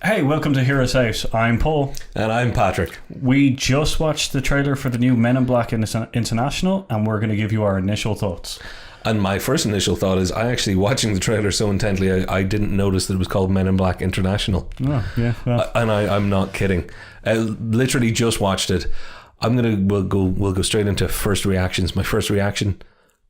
Hey, welcome to Hear Us Out. I'm Paul. And I'm Patrick. We just watched the trailer for the new Men in Black International, and we're going to give you our initial thoughts. And my first initial thought is, I actually, watching the trailer so intently, I didn't notice that it was called Men in Black International. Oh, yeah. Well. And I'm not kidding. I literally just watched it. We'll go straight into first reactions. My first reaction,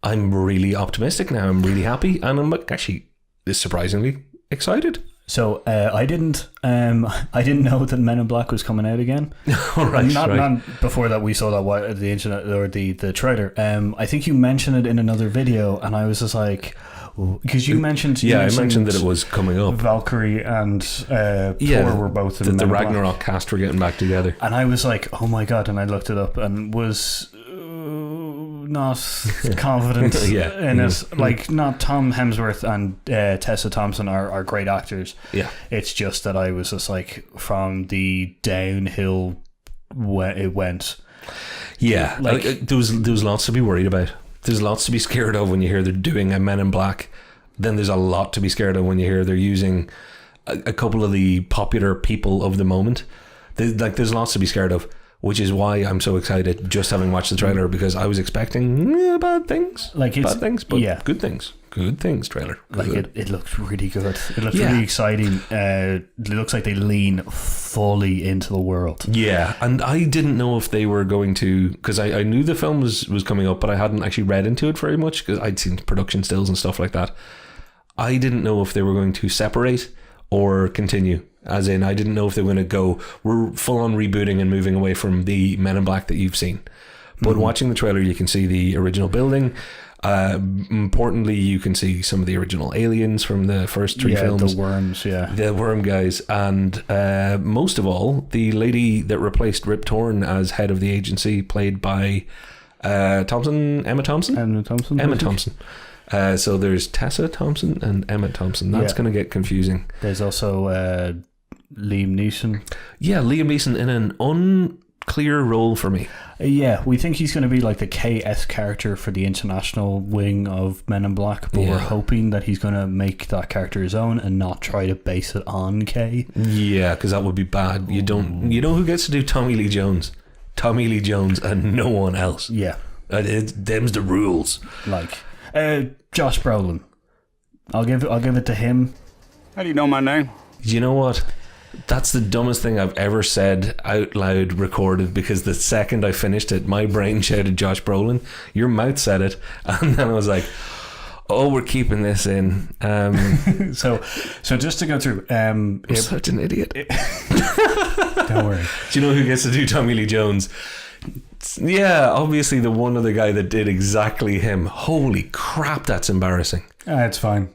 I'm really optimistic now. I'm really happy, and I'm actually surprisingly excited. So I didn't know that Men in Black was coming out again. Not before that we saw that the internet or the trailer. I think you mentioned it in another video, and I was just like, because you mentioned I mentioned that it was coming up. Valkyrie and Thor were both in the Ragnarok cast were getting back together, and I was like, oh my god! And I looked it up and was not confident in it. Like, not Tom Hemsworth and Tessa Thompson are great actors. Yeah, it's just that I was just like, from the downhill it went. Yeah, like there was lots to be worried about. There's lots to be scared of when you hear they're doing a Men in Black. Then there's a lot to be scared of when you hear they're using a couple of the popular people of the moment. There's lots to be scared of, which is why I'm so excited just having watched the trailer, because I was expecting bad things. But good things. Good things, trailer. It looks really good. It looks really exciting. It looks like they lean fully into the world. Yeah, and I didn't know if they were going to, because I knew the film was coming up, but I hadn't actually read into it very much because I'd seen production stills and stuff like that. I didn't know if they were going to separate or continue. As in, I didn't know if they were going to go, we're full on rebooting and moving away from the Men in Black that you've seen. But watching the trailer, you can see the original building. Importantly, you can see some of the original aliens from the first three films. The worms, the worm guys, and most of all, the lady that replaced Rip Torn as head of the agency, played by Emma Thompson. So there's Tessa Thompson and Emma Thompson. That's going to get confusing. There's also Liam Neeson. Yeah, Liam Neeson in an unclear role for me. Yeah, we think he's going to be like the KS character for the international wing of Men in Black, but we're hoping that he's going to make that character his own and not try to base it on K. Yeah, because that would be bad. You know who gets to do Tommy Lee Jones? Tommy Lee Jones and no one else. Yeah. Them's the rules. Like, Josh Brolin. I'll give it to him. How do you know my name? You know what? That's the dumbest thing I've ever said out loud recorded, because the second I finished it, my brain shouted Josh Brolin. Your mouth said it, and then I was like, oh, we're keeping this in. So just to go through, I'm such an idiot. Don't worry. Do you know who gets to do Tommy Lee Jones? Yeah, obviously the one other guy that did exactly him. Holy crap, that's embarrassing. It's fine.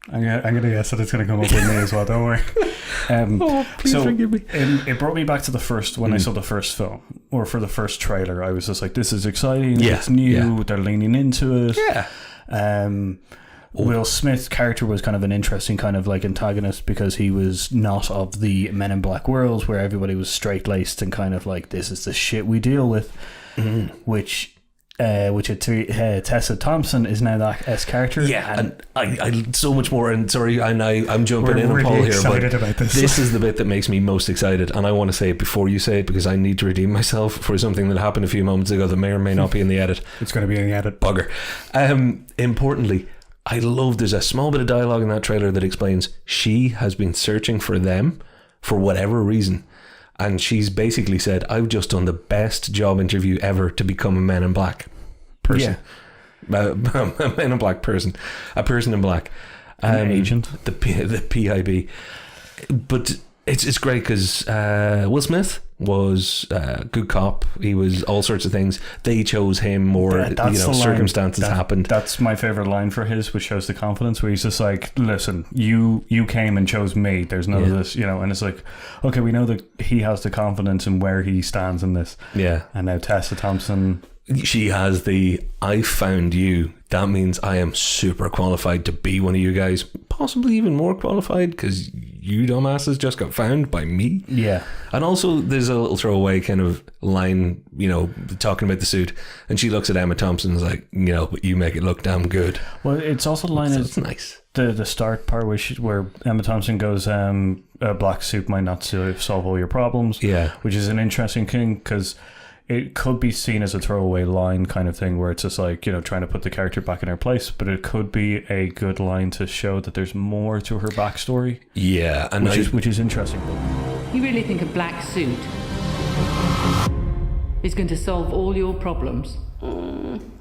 I'm gonna guess that it's gonna come up with me as well. Don't worry. Please forgive me. It brought me back to the first, when I saw the first film, or for the first trailer. I was just like, this is exciting. Yeah, it's new. They're leaning into it. Yeah. Will Smith's character was kind of an interesting kind of like antagonist, because he was not of the Men in Black world where everybody was straight-laced and kind of like, this is the shit we deal with, which Tessa Thompson is now that S character. Yeah, and I so much more. And sorry, I'm jumping in on Paul here, but about this is the bit that makes me most excited, and I want to say it before you say it, because I need to redeem myself for something that happened a few moments ago that may or may not be in the edit. It's going to be in the edit. Bugger. Importantly, I love there's a small bit of dialogue in that trailer that explains she has been searching for them for whatever reason. And she's basically said, I've just done the best job interview ever to become a Men in Black person. Yeah. A Men in Black person. A person in black. An agent. The PIB. But it's great because Will Smith was a good cop. He was all sorts of things. They chose him, or circumstances happened. That's my favorite line for his, which shows the confidence, where he's just like, listen, you came and chose me. There's none of this, and it's like, okay, we know that he has the confidence in where he stands in this. Yeah. And now Tessa Thompson, she has the, I found you. That means I am super qualified to be one of you guys, possibly even more qualified, because you dumbasses just got found by me. Yeah. And also there's a little throwaway kind of line, talking about the suit, and she looks at Emma Thompson and is like, but you make it look damn good. Well, it's also the line It's nice. the start part where Emma Thompson goes, a black suit might not solve all your problems. Yeah. Which is an interesting thing because it could be seen as a throwaway line kind of thing where it's just like, trying to put the character back in her place, but it could be a good line to show that there's more to her backstory. Yeah. And which is interesting. You really think a black suit is going to solve all your problems?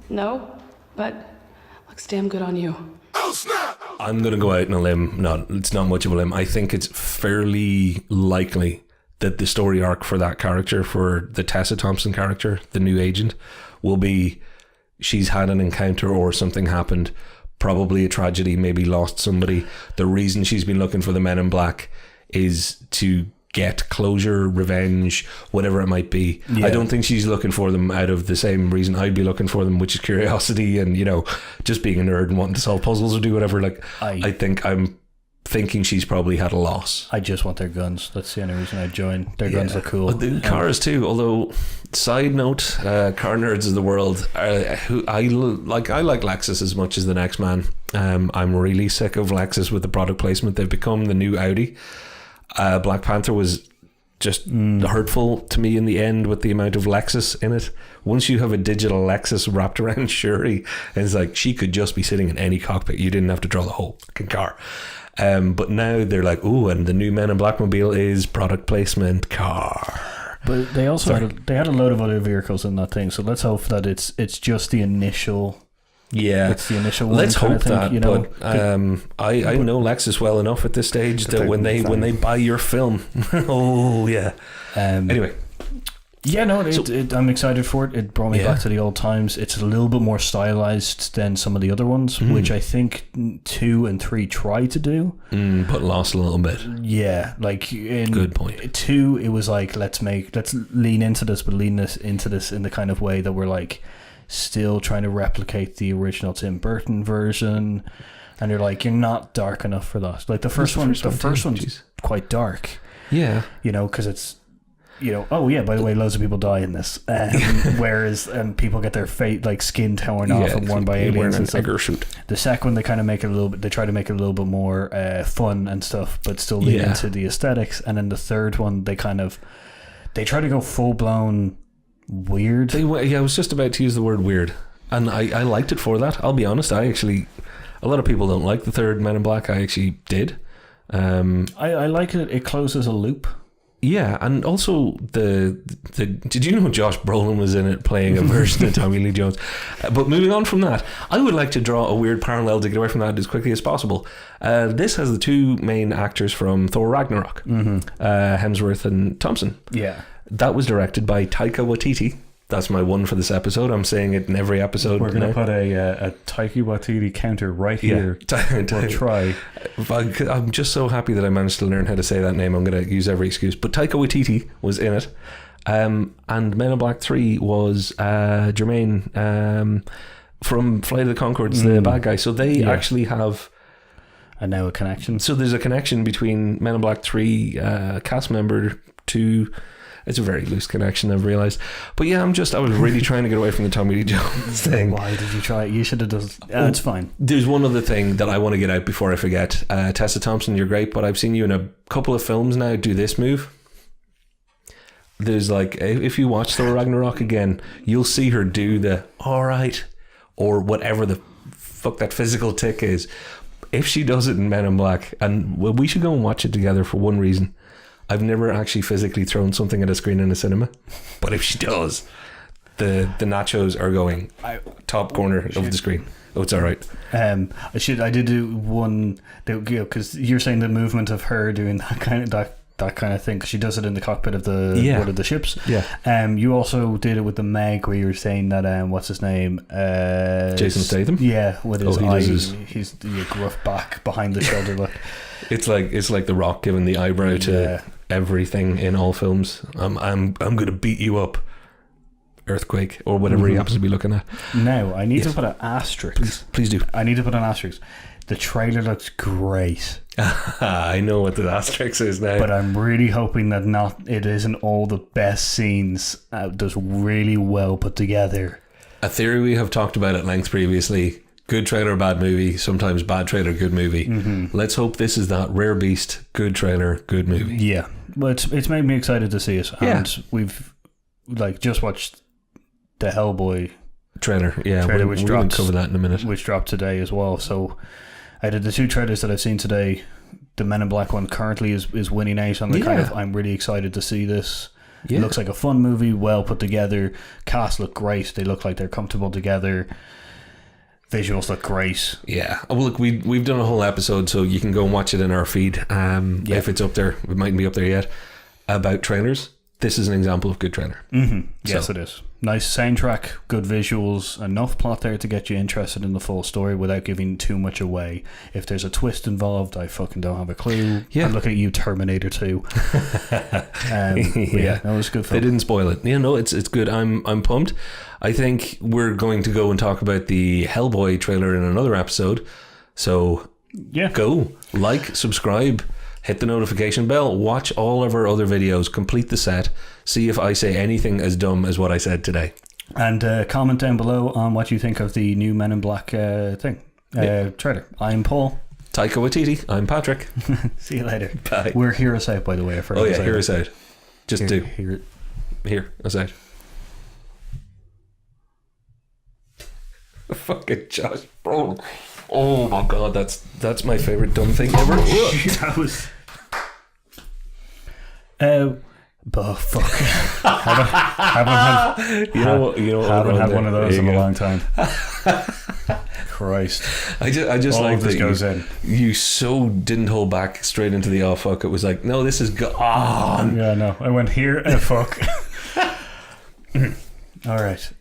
No, but looks damn good on you. I'm going to go out on a limb. It's not much of a limb. I think it's fairly likely that the story arc for that character, for the Tessa Thompson character, the new agent, will be she's had an encounter or something happened, probably a tragedy, maybe lost somebody. The reason she's been looking for the Men in Black is to get closure, revenge, whatever it might be. Yeah. I don't think she's looking for them out of the same reason I'd be looking for them, which is curiosity and, just being a nerd and wanting to solve puzzles or do whatever. I think I'm thinking she's probably had a loss. I just want their guns. That's the only reason I'd join. Their guns are cool. The cars too, although, side note, car nerds of the world, who I like Lexus as much as the next man. I'm really sick of Lexus with the product placement. They've become the new Audi. Black Panther was just hurtful to me in the end with the amount of Lexus in it. Once you have a digital Lexus wrapped around Shuri, it's like she could just be sitting in any cockpit. You didn't have to draw the whole fucking car. But now they're like, ooh, and the new Men in Black mobile is product placement car. But they also had a load of other vehicles in that thing. So let's hope that it's just the initial. Yeah, it's the initial one. Let's hope thing, that. But I know Lexus well enough at this stage that when they buy your film, oh yeah. Anyway. Yeah, no, I'm excited for it. It brought me back to the old times. It's a little bit more stylized than some of the other ones, which I think 2 and 3 try to do, but lost a little bit. Yeah, like in good point. 2, it was like let's lean into this, but lean into this in the kind of way that we're like still trying to replicate the original Tim Burton version, and you're like, you're not dark enough for that. Like the first one's quite dark. Yeah, because it's. Oh yeah, by the way, loads of people die in this. Whereas people get their skin torn off and worn by aliens and stuff. Suit. The second one, they kind of make it they try to make it a little bit more fun and stuff, but still lean into the aesthetics. And then the third one, they try to go full blown weird. I was just about to use the word weird, and I liked it for that. I'll be honest, a lot of people don't like the third Men in Black. I actually did. I like it. It closes a loop. Yeah, and also the did you know Josh Brolin was in it playing a version of Tommy Lee Jones? But moving on from that, I would like to draw a weird parallel to get away from that as quickly as possible. This has the 2 main actors from Thor Ragnarok, Hemsworth and Thompson. Yeah, that was directed by Taika Waititi. That's my one for this episode. I'm saying it in every episode. We're going to put a Taika Waititi counter right here. We'll try. I'm just so happy that I managed to learn how to say that name. I'm going to use every excuse. But Taika Waititi was in it. And Men in Black 3 was Jermaine from Flight of the Conchords, the bad guy. So they actually have... And now a connection. So there's a connection between Men in Black 3 cast member to... It's a very loose connection, I've realised. But yeah, I was really trying to get away from the Tommy Lee Jones thing. Why did you try it? You should have done... it's fine. There's one other thing that I want to get out before I forget. Tessa Thompson, you're great, but I've seen you in a couple of films now do this move. There's if you watch Thor Ragnarok again, you'll see her do the alright, or whatever the fuck that physical tick is. If she does it in Men in Black, and we should go and watch it together for one reason. I've never actually physically thrown something at a screen in a cinema, but if she does, the nachos are going top corner of the screen. Oh, it's all right. I did do one because you're saying the movement of her doing that kind of thing, because she does it in the cockpit of one of the ships. Yeah. You also did it with the Meg, where you were saying that what's his name? Jason Statham. Yeah, with his he's the gruff back behind the shoulder look. It's like The Rock giving the eyebrow to everything in all films. I'm gonna beat you up, earthquake, or whatever he happens to be looking at. Now I need to put an asterisk. Please do. I need to put an asterisk. The trailer looks great. I know what the asterisk is now, but I'm really hoping that it isn't all the best scenes. Just really well put together. A theory we have talked about at length previously. good trailer, bad movie. Sometimes bad trailer, good movie. Let's hope this is that rare beast. Good trailer, good movie. Yeah, but it's made me excited to see it. And we've just watched the Hellboy trailer. Yeah, which dropped, cover that in a minute. Which dropped today as well. So out of the 2 trailers that I've seen today, the Men in Black one currently is winning out on the I'm really excited to see this. It looks like a fun movie, well put together. Cast look great. They look like they're comfortable together. Visuals look great. Yeah. Well, look, we've done a whole episode, so you can go and watch it in our feed. If it's up there, it mightn't be up there yet, about trailers. This is an example of good trailer. Yes, it is. Nice soundtrack, good visuals, enough plot there to get you interested in the full story without giving too much away. If there's a twist involved, I fucking don't have a clue. I'm looking at you, Terminator 2. That was good film. They didn't spoil it. It's good. I'm pumped. I think we're going to go and talk about the Hellboy trailer in another episode. So go, like, subscribe, hit the notification bell, watch all of our other videos, complete the set, see if I say anything as dumb as what I said today. And comment down below on what you think of the new Men in Black trailer. I'm Paul. Taika Waititi. I'm Patrick. See you later. Bye. We're Hear Us Out, by the way. Hear Us Out. Just Hear Us Out. Fucking Josh Brolin. Oh my god, that's my favourite dumb thing ever. That was... fuck. haven't had one of those in a long time. Christ. I just like this that goes in. You so didn't hold back straight into the oh fuck. It was like, no, this is gone. Yeah, no. I went here, fuck. All right.